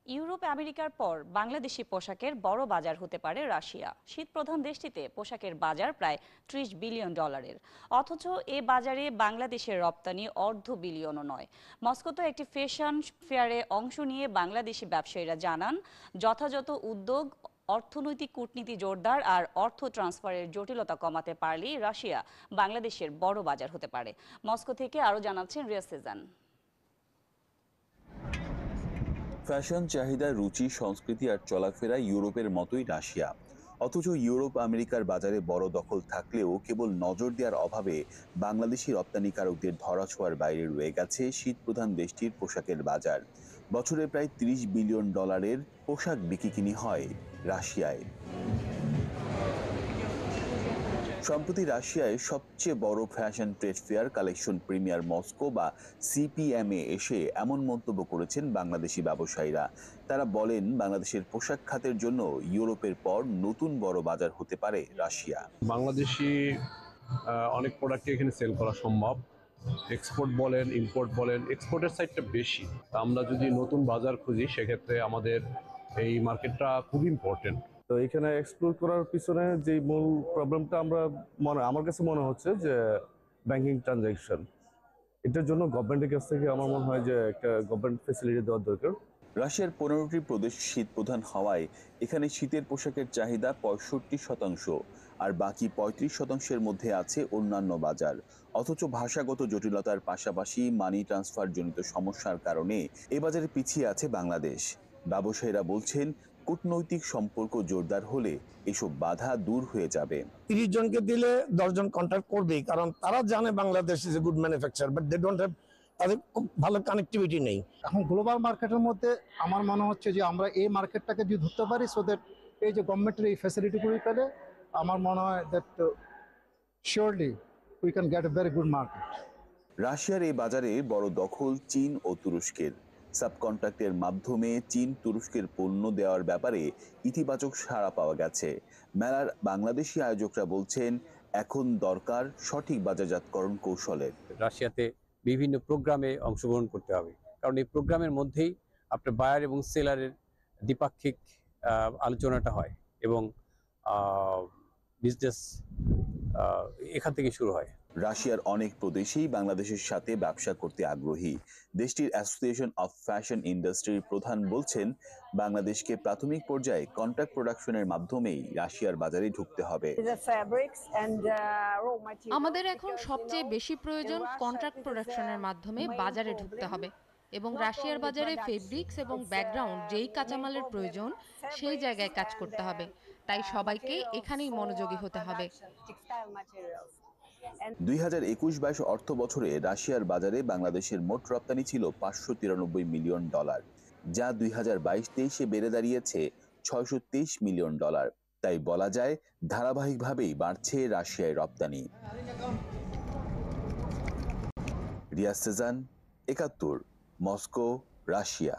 Europe আমেরিকার পর বাংলাদেশি পোশাকের বড় বাজার হতে পারে রাশিয়া। শীতপ্রধান দেশটিতে পোশাকের বাজার প্রায় $30 বিলিয়ন। অথচ এ বাজারে বাংলাদেশের রপ্তানি অর্ধ বিলিয়নও নয়। মস্কোতে একটি ফ্যাশন ফেয়ারে অংশ নিয়ে বাংলাদেশি ব্যবসায়ীরা জানান, যথাযথ উদ্যোগ, অর্থনৈতিক কূটনীতি জোরদার আর অর্থ ট্রান্সফারের জটিলতা কমাতে পারলেই রাশিয়া বাংলাদেশের বড় বাজার হতে পারে। মস্কো থেকে আরও জানাচ্ছেন রিয়া সেজান। ফ্যাশন চাহিদা, রুচি, সংস্কৃতি আর চলাফেরা ইউরোপের মতোই রাশিয়া। অথচ ইউরোপ আমেরিকার বাজারে বড় দখল থাকলেও কেবল নজর দেওয়ার অভাবে বাংলাদেশি রপ্তানিকারকদের ধরাছোঁয়ার বাইরে রয়ে গেছে শীতপ্রধান দেশটির পোশাকের বাজার। বছরে প্রায় $30 বিলিয়ন পোশাক বিক্রি হয় রাশিয়ায়। সম্প্রতি রাশিয়ায় সবচেয়ে বড় fashion trade fair collection premier Moscow বা সিপিএমে এসে এমন মন্তব্য করেছেন বাংলাদেশি ব্যবসায়ীরা। তারা বলেন, বাংলাদেশের পোশাক খাতের জন্য ইউরোপের পর নতুন বড় বাজার হতে পারে রাশিয়া। বাংলাদেশি অনেক প্রোডাক্ট এখানে সেল করা সম্ভব। এক্সপোর্ট বলেন, ইম্পোর্ট বলেন, এক্সপোর্টের সাইডটা বেশি। আমরা যদি নতুন বাজার খুঁজি সেক্ষেত্রে আমাদের এই মার্কেটটা খুব ইম্পর্টেন্ট। তো এখানে এক্সপ্লোর করার পিছনে যে মূল প্রবলেমটা আমার কাছে মনে হচ্ছে যে ব্যাংকিং ট্রানজাকশন। এটার জন্য গভর্নমেন্টের কাছ থেকে আমার মনে হয় যে একটা গভর্নমেন্ট ফ্যাসিলিটি দেওয়ার দরকার। রাশিয়ার 15টি প্রদেশ শীত প্রধান হওয়ায় এখানে শীতের পোশাকের চাহিদা 65%, আর বাকি 35%-এর মধ্যে আছে অন্যান্য বাজার। অথচ ভাষাগত জটিলতার পাশাপাশি মানি ট্রান্সফার জনিত সমস্যার কারণে এ বাজারে পিছিয়ে আছে বাংলাদেশ। ব্যবসায়ীরা বলছেন, কূটনৈতিক সম্পর্ক জোরদার হলে এসব বাধা দূর হয়ে যাবে। 30 জনকে দিলে 10 জন কন্ট্যাক্ট করবেই, কারণ তারা জানে Bangladesh is a good manufacture, but they don't have, তাদের খুব ভালো কানেক্টিভিটি নেই। এখন গ্লোবাল মার্কেটের মধ্যে আমার মনে হচ্ছে যে আমরা এই মার্কেটটাকে যদি ধরতে পারি, সো দ্যাট এই যে গভর্নমেন্টের এই ফ্যাসিলিটিগুলি পেলে আমার মনে হয় that surely we can get a very good market. রাশিয়ার এই বাজারে বড় দখল চীন ও তুরস্কের। সাবকন্ট্রাক্টের মাধ্যমে চীন তুরস্কের পণ্য দেওয়ার ব্যাপারে ইতিবাচক সাড়া পাওয়া গেছে। মেলার বাংলাদেশি আয়োজকরা বলছেন, এখন দরকার সঠিক বাজারজাতকরণ কৌশলের। রাশিয়াতে বিভিন্ন প্রোগ্রামে অংশগ্রহণ করতে হবে, কারণ এই প্রোগ্রামের মধ্যেই আপনার বায়ার এবং সেলারের দ্বিপাক্ষিক আলোচনাটা হয় এবং বিজনেস এখান থেকে শুরু হয়। রাশিয়ার অনেক প্রদেশেই বাংলাদেশের সাথে ব্যবসা করতে আগ্রহী। দেশটির অ্যাসোসিয়েশন অফ ফ্যাশন ইন্ডাস্ট্রির প্রধান বলছেন, বাংলাদেশকে প্রাথমিক পর্যায়ে কন্ট্রাক্ট প্রোডাকশনের মাধ্যমেই রাশিয়ার বাজারে ঢুকতে হবে। আমাদের এখন সবচেয়ে বেশি প্রয়োজন কন্ট্রাক্ট প্রোডাকশনের মাধ্যমে বাজারে ঢুকতে হবে, এবং রাশিয়ার বাজারে ফেব্রিক্স এবং ব্যাকগ্রাউন্ড যেই কাঁচামালের প্রয়োজন সেই জায়গায় কাজ করতে হবে। তাই সবাইকে এখানেই মনোযোগী হতে হবে। 2021-22 অর্থ বছরে রাশিয়ার বাজারে বাংলাদেশের মোট রপ্তানি ছিল $593 মিলিয়ন, যা 2022-23-এ বেড়ে দাঁড়িয়েছে $623 মিলিয়ন। তাই বলা যায়, ধারাবাহিকভাবেই বাড়ছে রাশিয়ায় রপ্তানি। Riya Shezan, 71, Moscow, Russia.